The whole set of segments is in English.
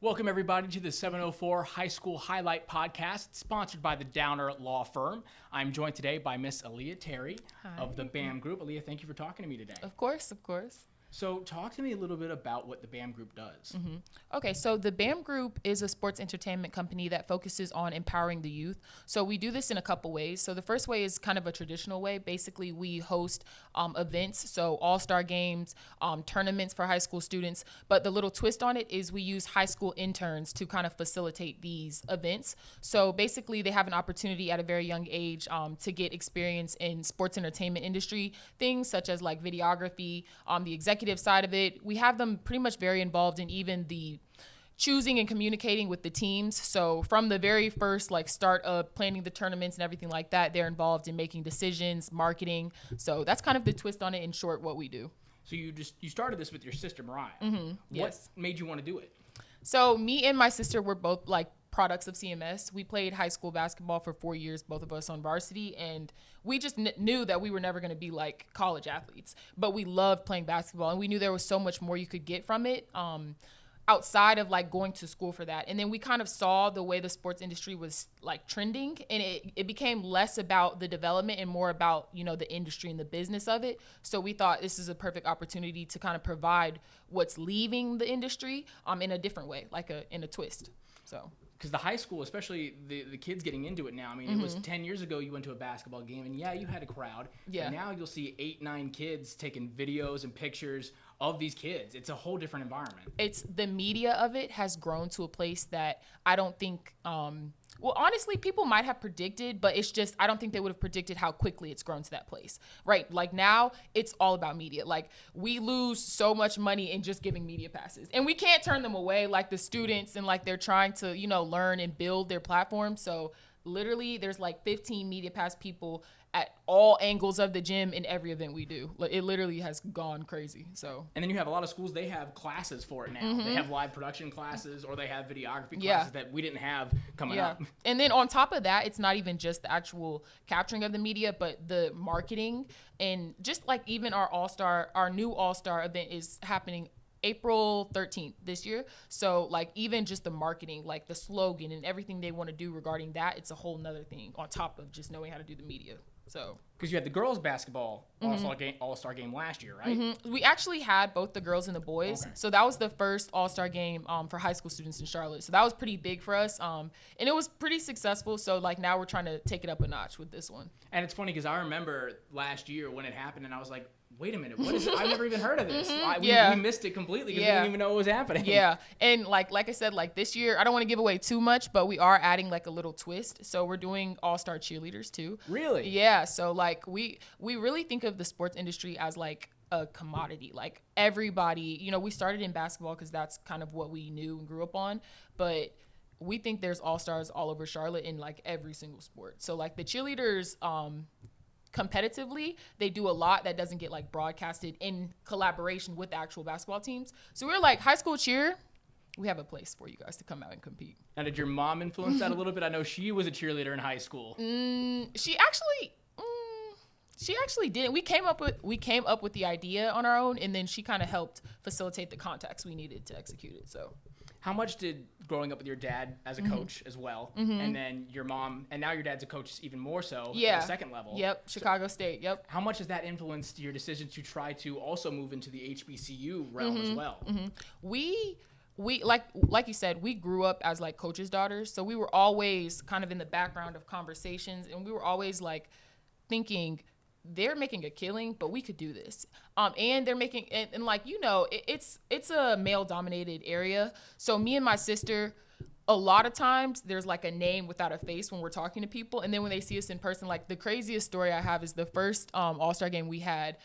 Welcome, everybody, to the 704 High School Highlight Podcast, sponsored by the Downer Law Firm. I'm joined today by Miss Aliyah Terry of TheBamGrp. Aliyah, thank you for talking to me today. Of course. So talk to me a little bit about what TheBamGrp does. Okay, so TheBamGrp is a sports entertainment company that focuses on empowering the youth. So we do this in a couple ways. So the first way is kind of a traditional way. Basically, we host events, so all-star games, tournaments for high school students. But the little twist on it is we use high school interns to kind of facilitate these events. So basically, they have an opportunity at a very young age to get experience in sports entertainment industry, things such as like videography, the executive side of it. We have them pretty much very involved in even the choosing and communicating with the teams. So from the very first start of planning the tournaments and everything like that, they're involved in making decisions, marketing. So that's kind of the twist on it, in short, what we do. So you started this with your sister Mariah. Yes. What made you want to do it? So me and my sister were both products of CMS. We played high school basketball for 4 years, both of us on varsity, and we just knew that we were never going to be like college athletes, but we loved playing basketball, and we knew there was so much more you could get from it outside of going to school for that. And then we kind of saw the way the sports industry was trending, and it became less about the development and more about, the industry and the business of it. So we thought this is a perfect opportunity to kind of provide what's leaving the industry in a different way, in a twist. So because the high school, especially the kids getting into it now, I mean, it was 10 years ago you went to a basketball game, and yeah, you had a crowd. Yeah. But now you'll see 8, 9 kids taking videos and pictures of these kids. It's a whole different environment. It's the media of it has grown to a place that I don't think, honestly, people might have predicted, but it's just, I don't think they would have predicted how quickly it's grown to that place, right? Now it's all about media. We lose so much money in just giving media passes, and we can't turn them away the students, and they're trying to, learn and build their platform. So literally there's 15 media pass people at all angles of the gym in every event we do. It literally has gone crazy. So, and then you have a lot of schools, they have classes for it now. They have live production classes, or they have videography classes that we didn't have coming up. And then on top of that, it's not even just the actual capturing of the media, but the marketing, and just even our new all-star event is happening April 13th this year. So even just the marketing, the slogan and everything they want to do regarding that, it's a whole nother thing on top of just knowing how to do the media. So because you had the girls basketball all-star game last year, right? We actually had both the girls and the boys. Okay. So that was the first all-star game for high school students in Charlotte. So that was pretty big for us. And it was pretty successful. So now we're trying to take it up a notch with this one. And it's funny because I remember last year when it happened, and I was like, wait a minute, what is it? I've never even heard of this. We missed it completely because we didn't even know what was happening. Yeah. And like I said, this year, I don't want to give away too much, but we are adding a little twist. So we're doing all-star cheerleaders too. Really? Yeah. So we really think of the sports industry as a commodity. Everybody, we started in basketball because that's kind of what we knew and grew up on, but we think there's all-stars all over Charlotte in every single sport. So the cheerleaders, competitively, they do a lot that doesn't get broadcasted in collaboration with the actual basketball teams. So we're high school cheer, we have a place for you guys to come out and compete. Now, did your mom influence that a little bit? I know she was a cheerleader in high school. She actually didn't. We came up with the idea on our own, and then she kind of helped facilitate the contacts we needed to execute it. So how much did growing up with your dad as a coach as well, and then your mom, and now your dad's a coach even more so at the second level? Yep, Chicago State, yep. How much has that influenced your decision to try to also move into the HBCU realm as well? We like you said, we grew up as coaches' daughters, so we were always kind of in the background of conversations, and we were always thinking, they're making a killing, but we could do this. And they're making, and it's a male-dominated area. So me and my sister, a lot of times there's a name without a face when we're talking to people. And then when they see us in person, the craziest story I have is the first all-star game we had,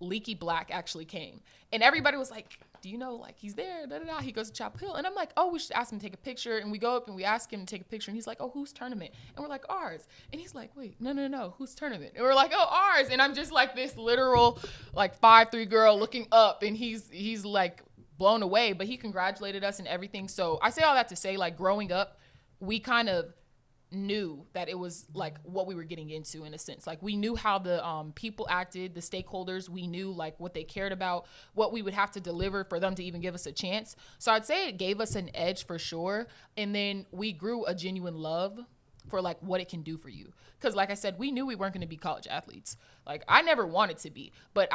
Leaky Black actually came. And everybody was like, do you know, he's there, da, da, da. He goes to Chapel Hill. And I'm like, oh, we should ask him to take a picture. And we go up and we ask him to take a picture. And he's like, oh, whose tournament? And we're like, ours. And he's like, wait, no, whose tournament? And we're like, oh, ours. And I'm just this literal 5'3" girl looking up. And he's blown away. But he congratulated us and everything. So I say all that to say, growing up, we kind of knew that it was like what we were getting into in a sense. Like we knew how the people acted, the stakeholders. We knew like what they cared about, what we would have to deliver for them to even give us a chance. So I'd say it gave us an edge for sure. And then we grew a genuine love for like what it can do for you. Because like I said, we knew we weren't going to be college athletes. Like I never wanted to be, but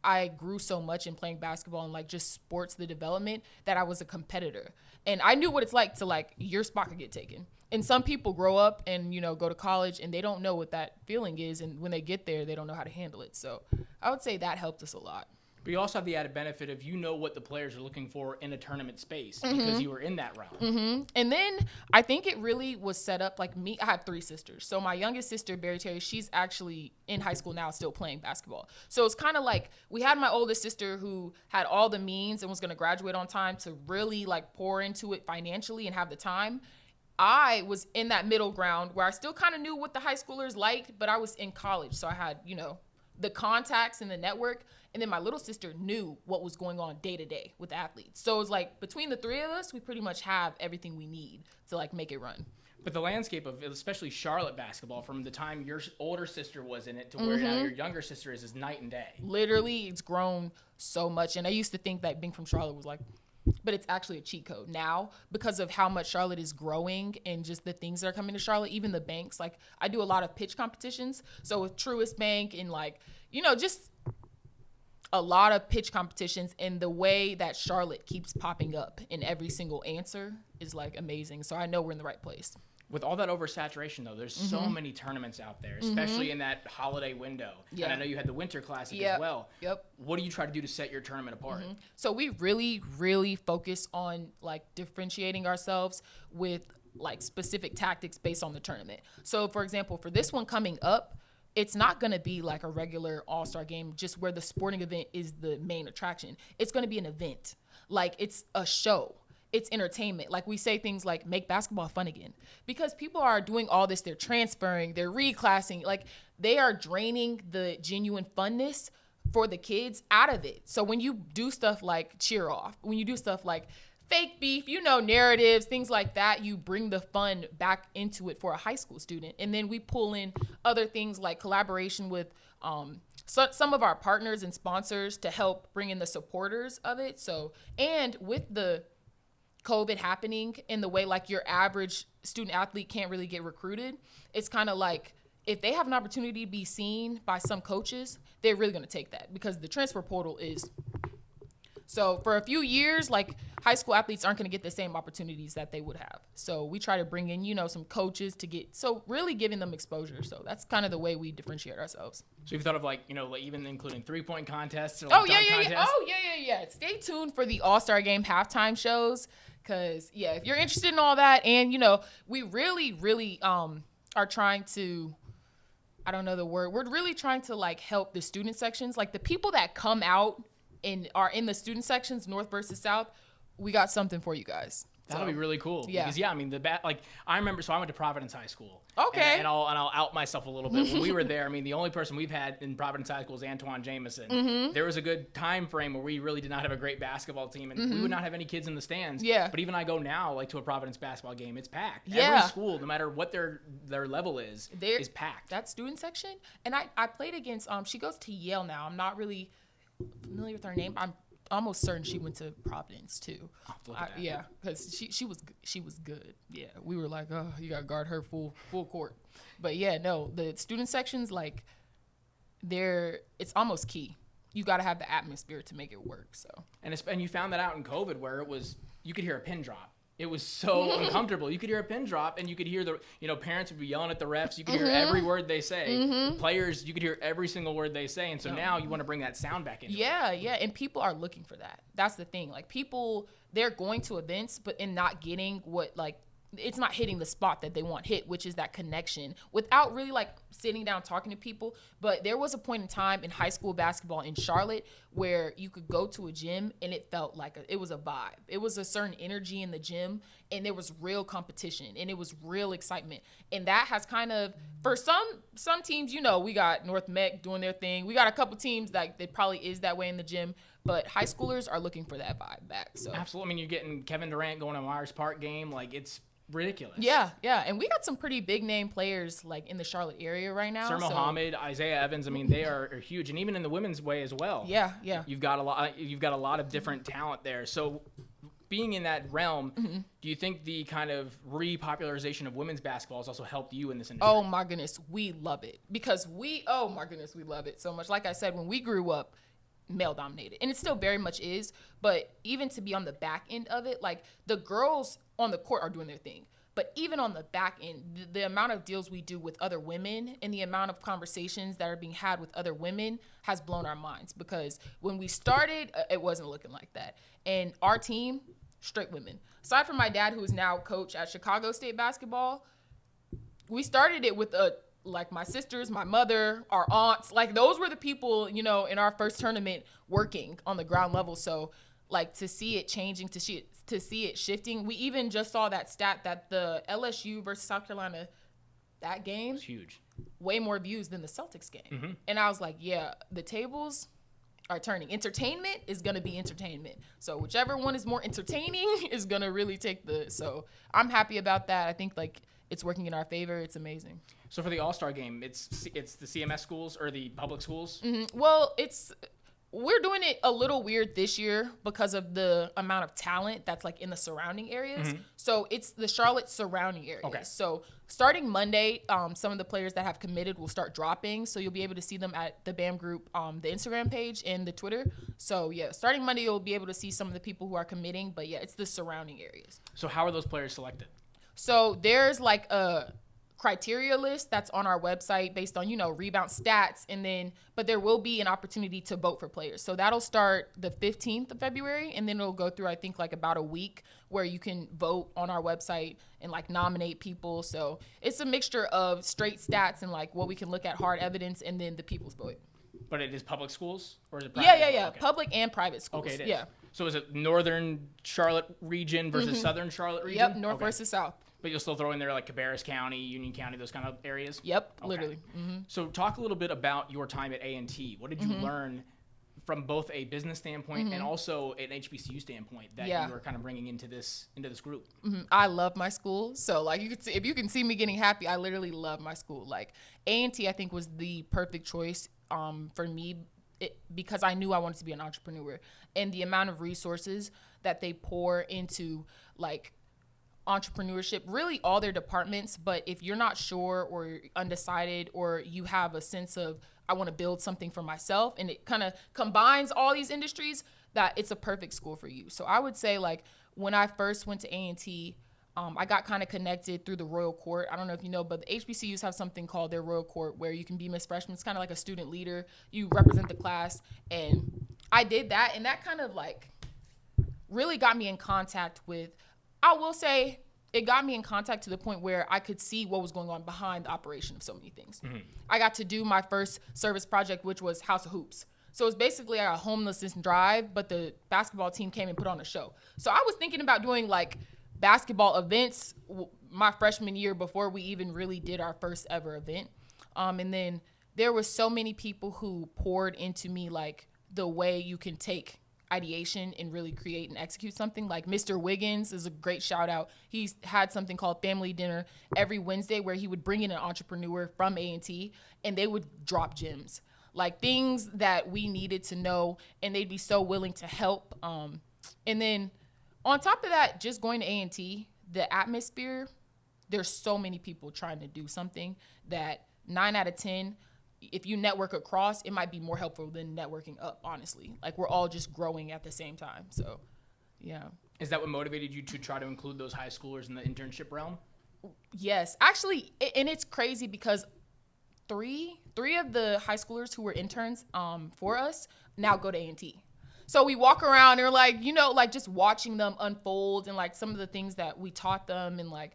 I grew so much in playing basketball and like just sports, the development, that I was a competitor. And I knew what it's like to like your spot could get taken. And some people grow up and, you know, go to college and they don't know what that feeling is. And when they get there, they don't know how to handle it. So I would say that helped us a lot. But you also have the added benefit of, you know, what the players are looking for in a tournament space because you were in that realm. And then I think it really was set up like me. I have 3 sisters. So my youngest sister, Aliyah Terry, she's actually in high school now, still playing basketball. So it's kind of like we had my oldest sister who had all the means and was going to graduate on time to really like pour into it financially and have the time. I was in that middle ground where I still kind of knew what the high schoolers liked, but I was in college. So I had, you know, the contacts and the network. And then my little sister knew what was going on day to day with athletes. So it was like between the 3 of us, we pretty much have everything we need to like make it run. But the landscape of especially Charlotte basketball from the time your older sister was in it to where now your younger sister is night and day. Literally, it's grown so much. And I used to think that being from Charlotte was like, but it's actually a cheat code now because of how much Charlotte is growing and just the things that are coming to Charlotte, even the banks. Like I do a lot of pitch competitions. So with Truist Bank and like, you know, just a lot of pitch competitions, and the way that Charlotte keeps popping up in every single answer is like amazing. So I know we're in the right place. With all that oversaturation, though, there's so many tournaments out there, especially in that holiday window. Yeah. And I know you had the Winter Classic as well. Yep. What do you try to do to set your tournament apart? So we really, really focus on like differentiating ourselves with like specific tactics based on the tournament. So for example, for this one coming up, it's not going to be like a regular all-star game just where the sporting event is the main attraction. It's going to be an event. Like it's a show. It's entertainment. Like we say things like make basketball fun again, because people are doing all this. They're transferring, they're reclassing, like they are draining the genuine funness for the kids out of it. So when you do stuff like cheer off, when you do stuff like fake beef, you know, narratives, things like that, you bring the fun back into it for a high school student. And then we pull in other things like collaboration with some of our partners and sponsors to help bring in the supporters of it. So, and with the COVID happening in the way like your average student athlete can't really get recruited, it's kind of like if they have an opportunity to be seen by some coaches, they're really going to take that because the transfer portal is. So for a few years, like high school athletes aren't going to get the same opportunities that they would have. So we try to bring in, you know, some coaches to get, so really giving them exposure. So that's kind of the way we differentiate ourselves. So you've thought of like, you know, like even including 3-point contests or like dunk contests? Yeah. Stay tuned for the All-Star Game halftime shows. Cause yeah, if you're interested in all that, and you know, we really are trying to, I don't know the word, we're really trying to like help the student sections, like the people that come out and are in the student sections, North versus South. We got something for you guys. That'll be really cool. Yeah. Because I mean like I remember, so I went to Providence High School. Okay. And I'll out myself a little bit. When we were there, I mean, the only person we've had in Providence High School is Antoine Jameson. There was a good time frame where we really did not have a great basketball team, and we would not have any kids in the stands. Yeah. But even I go now, like to a Providence basketball game, it's packed. Yeah. Every school, no matter what their level is packed. That student section. And I played against, she goes to Yale now. I'm not really familiar with her name. I'm almost certain she went to Providence too. Yeah, because she was good. Yeah, we were like, oh, you gotta guard her full court. But yeah, no, the student sections, like, it's almost key. You gotta have the atmosphere to make it work. So and you found that out in COVID where you could hear a pin drop. It was so uncomfortable. You could hear a pin drop, and you could hear parents would be yelling at the refs. You could hear every word they say. Players, you could hear every single word they say. And so now you want to bring that sound back in. Yeah. And people are looking for that. That's the thing. Like people, they're going to events, but in not getting what like, it's not hitting the spot that they want hit, which is that connection without really like sitting down talking to people. But there was a point in time in high school basketball in Charlotte where you could go to a gym and it felt like it was a vibe. It was a certain energy in the gym, and there was real competition and it was real excitement. And that has kind of, for some teams, you know, we got North Mech doing their thing. We got a couple teams that it probably is that way in the gym. but high schoolers are looking for that vibe back. So Absolutely. I mean, you're getting Kevin Durant going to Myers Park game. Like, it's ridiculous. Yeah. And we got some pretty big name players like in the Charlotte area right now. Sir Muhammad, Isaiah Evans. I mean, they are huge, and even in the women's way as well. Yeah. You've got a lot of different talent there. So, being in that realm, do you think the kind of repopularization of women's basketball has also helped you in this industry? Oh my goodness, we love it because we love it so much. Like I said, when we grew up, male dominated, and it still very much is. But even to be on the back end of it, like the girls on the court are doing their thing. But even on the back end, the amount of deals we do with other women and the amount of conversations that are being had with other women has blown our minds, because when we started, it wasn't looking like that. And our team, straight women. Aside from my dad, who is now coach at Chicago State basketball, we started it with like my sisters, my mother, our aunts. Like those were the people, you know, in our first tournament working on the ground level. So like to see it changing, to see it shifting. We even just saw that stat that the LSU versus South Carolina, that game, it's huge, way more views than the Celtics game. And I was like, yeah, the tables are turning. Entertainment is going to be entertainment. So whichever one is more entertaining is going to really take so I'm happy about that. I think like it's working in our favor. It's amazing. So for the All-Star game, it's the CMS schools or the public schools? Well, we're doing it a little weird this year because of the amount of talent that's like in the surrounding areas. So it's the Charlotte surrounding areas. Okay. So starting Monday, some of the players that have committed will start dropping. So you'll be able to see them at the TheBamGrp, the Instagram page and the Twitter. So yeah, starting Monday, you'll be able to see some of the people who are committing. But yeah, it's the surrounding areas. So how are those players selected? So there's like a criteria list that's on our website based on, you know, rebound stats, but there will be an opportunity to vote for players. So that'll start the 15th of February, and then it'll go through, I think, like about a week where you can vote on our website and like nominate people. So it's a mixture of straight stats and like what we can look at, hard evidence, and then the people's vote. But it is public schools, or is it private? Yeah. Okay. Public and private schools. Okay, it is. Yeah. So is it northern Charlotte region versus southern Charlotte region? Yep, north versus south. But you'll still throw in there like Cabarrus County, Union County, those kind of areas? Yep, Okay. literally. So talk a little bit about your time at A&T. What did you learn from both a business standpoint and also an HBCU standpoint that you were kind of bringing into this group? I love my school. So like you could see, if you can see me getting happy, I literally love my school. Like A&T, I think was the perfect choice for me because I knew I wanted to be an entrepreneur, and the amount of resources that they pour into like entrepreneurship, really all their departments. But if you're not sure or undecided, or you have a sense of I want to build something for myself, and it kind of combines all these industries, that it's a perfect school for you. So I would say like when I first went to A&T, I got kind of connected through the Royal Court. I don't know if you know, but the HBCUs have something called their Royal Court where you can be Miss Freshman. It's kind of like a student leader. You represent the class. And I did that. And that kind of like really got me in contact with, I will say, it got me in contact to the point where I could see what was going on behind the operation of so many things. I got to do my first service project, which was House of Hoops. So it's basically a homelessness drive, but the basketball team came and put on a show. So I was thinking about doing like basketball events my freshman year before we even really did our first ever event. And then there were so many people who poured into me like the way you can take ideation and really create and execute something. Like Mr. Wiggins is a great shout out. He's had something called Family Dinner every Wednesday where he would bring in an entrepreneur from A&T and they would drop gems, like things that we needed to know, and they'd be so willing to help. And then on top of that, just going to A&T, the atmosphere, there's so many people trying to do something that 9 out of 10, if you network across, it might be more helpful than networking up, honestly. Like we're all just growing at the same time. So, yeah. Is that what motivated you to try to include those high schoolers in the internship realm? Yes, actually, and it's crazy because three of the high schoolers who were interns for us now go to A&T. So we walk around and we're like, you know, like just watching them unfold and like some of the things that we taught them, and like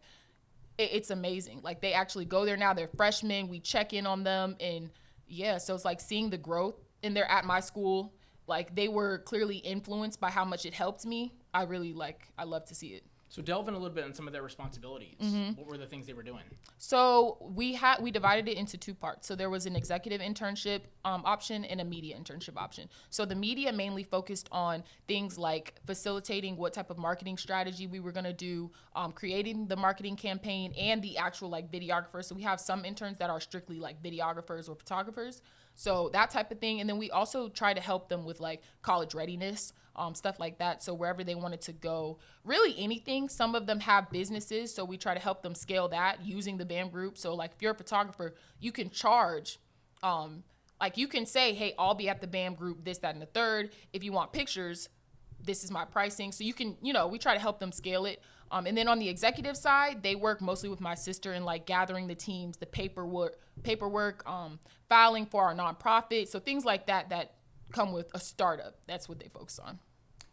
it's amazing. Like they actually go there now. They're freshmen. We check in on them, and yeah, so it's like seeing the growth, and they're at my school. Like they were clearly influenced by how much it helped me. I love to see it. So delve in a little bit on some of their responsibilities. What were the things they were doing? So we divided it into two parts. So there was an executive internship option and a media internship option. So the media mainly focused on things like facilitating what type of marketing strategy we were going to do, creating the marketing campaign, and the actual like videographers. So we have some interns that are strictly like videographers or photographers. So that type of thing. And then we also try to help them with like college readiness, stuff like that. So wherever they wanted to go, really anything. Some of them have businesses, so we try to help them scale that using the BAM group. So like if you're a photographer, you can charge, like you can say, hey, I'll be at the BAM group, this, that, and the third. If you want pictures, this is my pricing. So you can, we try to help them scale it. And then on the executive side, they work mostly with my sister in like gathering the teams, the paperwork, filing for our nonprofit. So things like that come with a startup. That's what they focus on.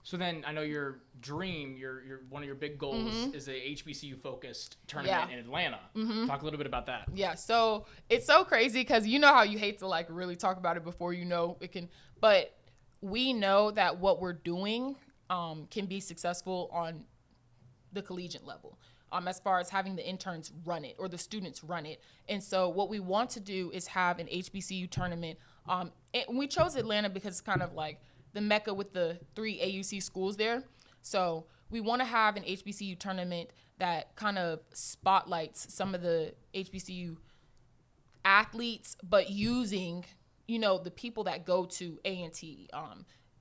So then I know your dream, your one of your big goals is a HBCU focused tournament in Atlanta. Talk a little bit about that. Yeah. So it's so crazy because you know how you hate to like really talk about it before you know it can, but we know that what we're doing can be successful on the collegiate level, as far as having the interns run it or the students run it. And so what we want to do is have an HBCU tournament. And we chose Atlanta because it's kind of like the mecca with the 3 AUC schools there. So we want to have an HBCU tournament that kind of spotlights some of the HBCU athletes, but using, the people that go to A&T,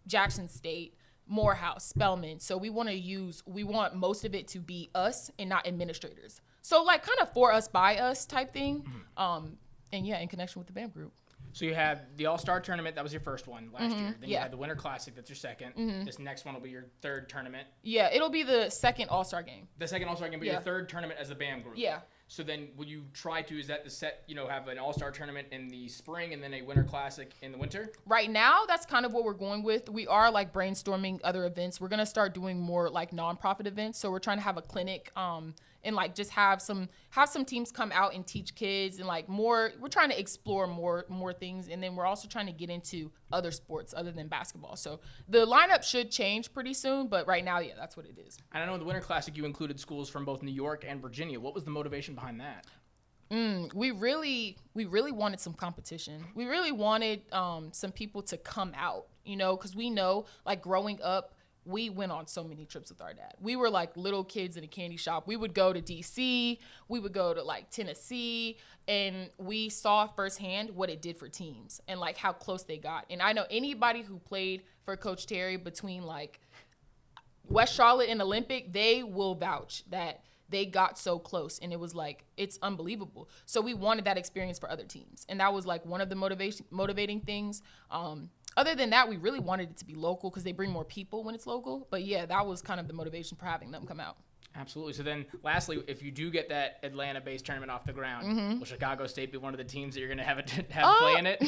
Jackson State, Morehouse, Spelman. So we want most of it to be us and not administrators. So like kind of for us, by us type thing. And yeah, in connection with the BAM group. So you had the All-Star Tournament. That was your first one last year. Then you had the Winter Classic. That's your second. This next one will be your third tournament. Yeah, it'll be the second All-Star game. The second All-Star game, but your third tournament as the BAM group. Yeah. So then will you try to, is that the set, have an All-Star Tournament in the spring and then a Winter Classic in the winter? Right now, that's kind of what we're going with. We are like brainstorming other events. We're going to start doing more like nonprofit events. So we're trying to have a clinic and like just have some teams come out and teach kids and like more. We're trying to explore more things, and then we're also trying to get into other sports other than basketball. So the lineup should change pretty soon, but right now, yeah, that's what it is. And I know in the Winter Classic you included schools from both New York and Virginia. What was the motivation behind that? We really wanted some competition. We really wanted some people to come out, because we know like growing up, we went on so many trips with our dad. We were like little kids in a candy shop. We would go to DC, we would go to like Tennessee, and we saw firsthand what it did for teams and like how close they got. And I know anybody who played for Coach Terry between like West Charlotte and Olympic, they will vouch that they got so close, and it was like, it's unbelievable. So we wanted that experience for other teams. And that was like one of the motivating things. Other than that, we really wanted it to be local because they bring more people when it's local. But yeah, that was kind of the motivation for having them come out. Absolutely. So then lastly, if you do get that Atlanta-based tournament off the ground, will Chicago State be one of the teams that you're going to have play in it?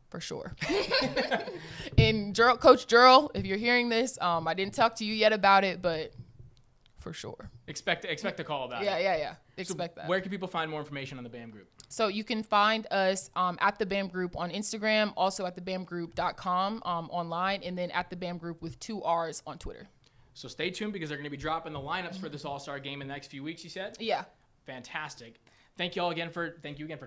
For sure. And Coach Gerald, if you're hearing this, I didn't talk to you yet about it, but for sure. Expect a call about it. Yeah. Expect that. Where can people find more information on the BAM group? So you can find us at the BAM group on Instagram, also at TheBamGrp.com online, and then at the BAM group with 2 R's on Twitter. So stay tuned because they're going to be dropping the lineups for this All-Star game in the next few weeks, you said? Yeah. Fantastic. Thank you again for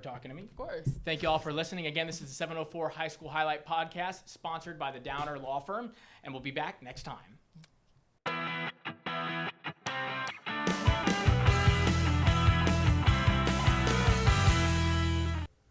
talking to me. Of course. Thank you all for listening. Again, this is the 704 High School Highlight Podcast, sponsored by the Downer Law Firm, and we'll be back next time.